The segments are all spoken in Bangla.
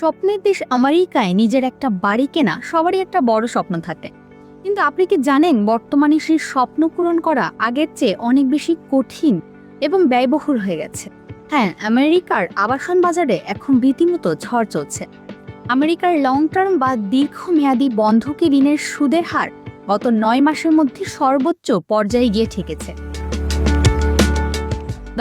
স্বপ্নের দেশ আমেরিকায় নিজের একটা বাড়ি কেনা সবারই একটা বড় স্বপ্ন থাকে। কিন্তু আপনি কি জানেন বর্তমানে সেই স্বপ্ন পূরণ করা আগের চেয়ে অনেক বেশি কঠিন এবং ব্যয়বহুল হয়ে গেছে। হ্যাঁ, আমেরিকার আবাসন বাজারে এখন রীতিমতো ঝড় চলছে। আমেরিকার লং টার্ম বা দীর্ঘমেয়াদী বন্ধকি ঋণের সুদের হার গত 9 মাসের মধ্যে সর্বোচ্চ পর্যায়ে গিয়ে ঠেকেছে।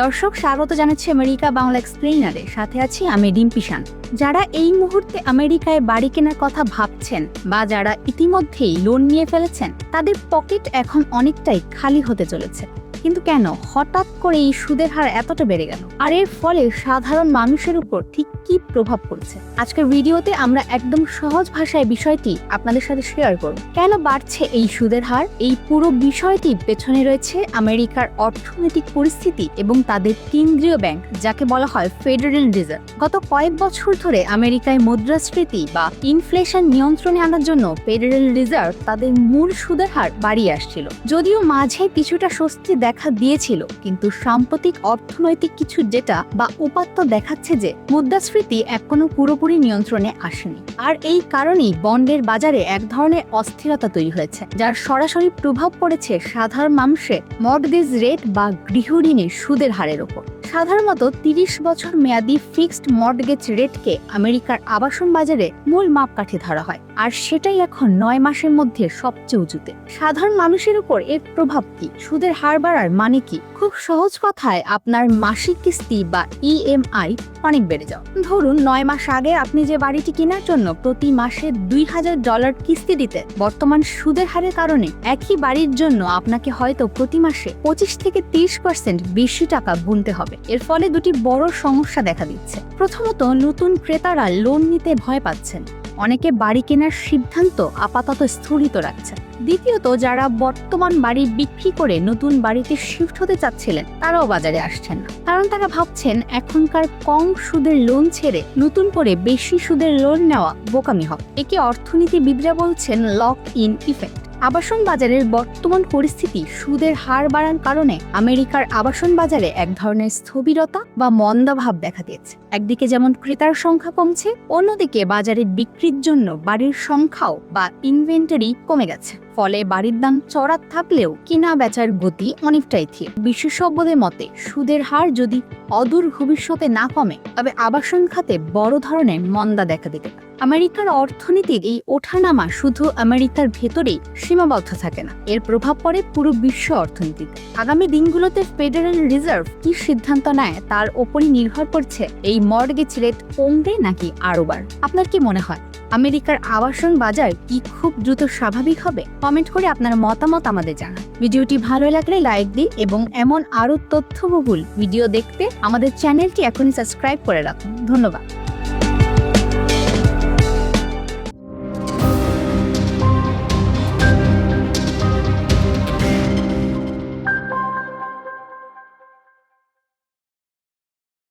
দর্শক, স্বাগত জানাচ্ছি আমেরিকা বাংলা এক্সপ্লেইনারে। সাথে আছি আমি ডিম্পি শান। যারা এই মুহূর্তে আমেরিকায় বাড়ি কেনার কথা ভাবছেন বা যারা ইতিমধ্যেই লোন নিয়ে ফেলেছেন, তাদের পকেট এখন অনেকটাই খালি হতে চলেছে। কিন্তু কেন হঠাৎ করে এই সুদের হার এতটা বেড়ে গেল, আর এর ফলে সাধারণ মানুষের উপর ঠিক কি প্রভাব পড়ছে? আজকের ভিডিওতে আমরা একদম সহজ ভাষায় বিষয়টি আপনাদের সাথে শেয়ার করব। কেন বাড়ছে এই সুদের হার? এই পুরো বিষয়টির পেছনে রয়েছে আমেরিকার অর্থনৈতিক পরিস্থিতি এবং তাদের কেন্দ্রীয় ব্যাংক, যাকে বলা হয় ফেডারেল রিজার্ভ। গত কয়েক বছর ধরে আমেরিকায় মুদ্রাস্ফীতি বা ইনফ্লেশন নিয়ন্ত্রণে আনার জন্য ফেডারেল রিজার্ভ তাদের মূল সুদের হার বাড়িয়ে আসছিল। যদিও মাঝে কিছুটা স্বস্তি দেখা দিয়েছিল, কিন্তু সাম্প্রতিক অর্থনৈতিক কিছু ডেটা বা উপাত্ত দেখাচ্ছে যে মুদ্রাস্ফীতি এখনো পুরোপুরি নিয়ন্ত্রণে আসেনি। আর এই কারণেই বন্ডের বাজারে এক ধরনের অস্থিরতা তৈরি হয়েছে, যার সরাসরি প্রভাব পড়েছে সাধারণ মানুষের মর্টগেজ রেট বা গৃহঋণের সুদের হারের ওপর। সাধারণত 30 বছর মেয়াদী ফিক্সড মর্টগেজ রেটকে আমেরিকার আবাসন বাজারে মূল মাপকাঠি ধরা হয়, আর সেটাই এখন 9 মাসের মধ্যে সবচেয়ে উঁচুতে। সাধারণ মানুষের উপর এর প্রভাব কি? সুদের হার বাড়ার মানে কি? খুব সহজ কথায়, আপনার মাসিক কিস্তি বা ইএমআই অনেক বেড়ে যাও। ধরুন 9 মাস আগে আপনি যে বাড়িটি কেনার জন্য প্রতি মাসে $2000 কিস্তি দিতে, বর্তমান সুদের হারের কারণে একই বাড়ির জন্য আপনাকে হয়তো প্রতি মাসে 25 থেকে 30% বেশি টাকা গুনতে হবে। এর ফলে দুটি বড় সমস্যা দেখা দিচ্ছে। প্রথমত, নতুন ক্রেতারা লোন নিতে ভয় পাচ্ছেন। অনেকে বাড়ি কেনার সিদ্ধান্ত আপাতত স্থগিত রাখছে। দ্বিতীয়ত, যারা বর্তমান বাড়ি বিক্রি করে নতুন বাড়িতে শিফট হতে চাচ্ছিলেন, তারাও বাজারে আসছেন না, কারণ তারা ভাবছেন এখনকার কম সুদের লোন ছেড়ে নতুন করে বেশি সুদের লোন নেওয়া বোকামি হবে। একে অর্থনীতিবিদরা বলছেন লক ইন ইফেক্ট। আবাসন বাজারের বর্তমান পরিস্থিতি সুদের হার বাড়ার কারণে আমেরিকার আবাসন বাজারে এক ধরনের স্থবিরতা বা মন্দাভাব দেখা দিয়েছে। একদিকে যেমন ক্রেতার সংখ্যা কমছে, অন্যদিকে বাজারে বিক্রির জন্য বাড়ির সংখ্যাও বা ইনভেন্টরি কমে গেছে। ফলে বাড়ির দাম চড়া থাকলেও কেনা বেচার গতি অনেকটাই ধীর। বিশেষজ্ঞদের মতে, সুদের হার যদি অদূর ভবিষ্যতে না কমে, তবে আবাসন খাতে বড় ধরনের মন্দা দেখা দিতে পারে। আমেরিকার অর্থনীতির এই ওঠানামা শুধু আমেরিকার ভেতরেই সীমাবদ্ধ থাকে না, এর প্রভাব পড়ে পুরো বিশ্ব অর্থনীতিতে। আগামী দিনগুলোতে ফেডারেল রিজার্ভ কি সিদ্ধান্ত নেয় তার ওপরই নির্ভর করছে এই মর্টগেজ রেট কমবে নাকি আরো বাড়বে। আপনার কি মনে হয়, আমেরিকার আবাসন বাজার কি খুব দ্রুত স্বাভাবিক হবে? কমেন্ট করে আপনার মতামত আমাদের জানান। ভিডিওটি ভালো লাগলে লাইক দিন এবং এমন আরো তথ্যবহুল ভিডিও দেখতে আমাদের চ্যানেলটি এখনই সাবস্ক্রাইব করে রাখুন। ধন্যবাদ।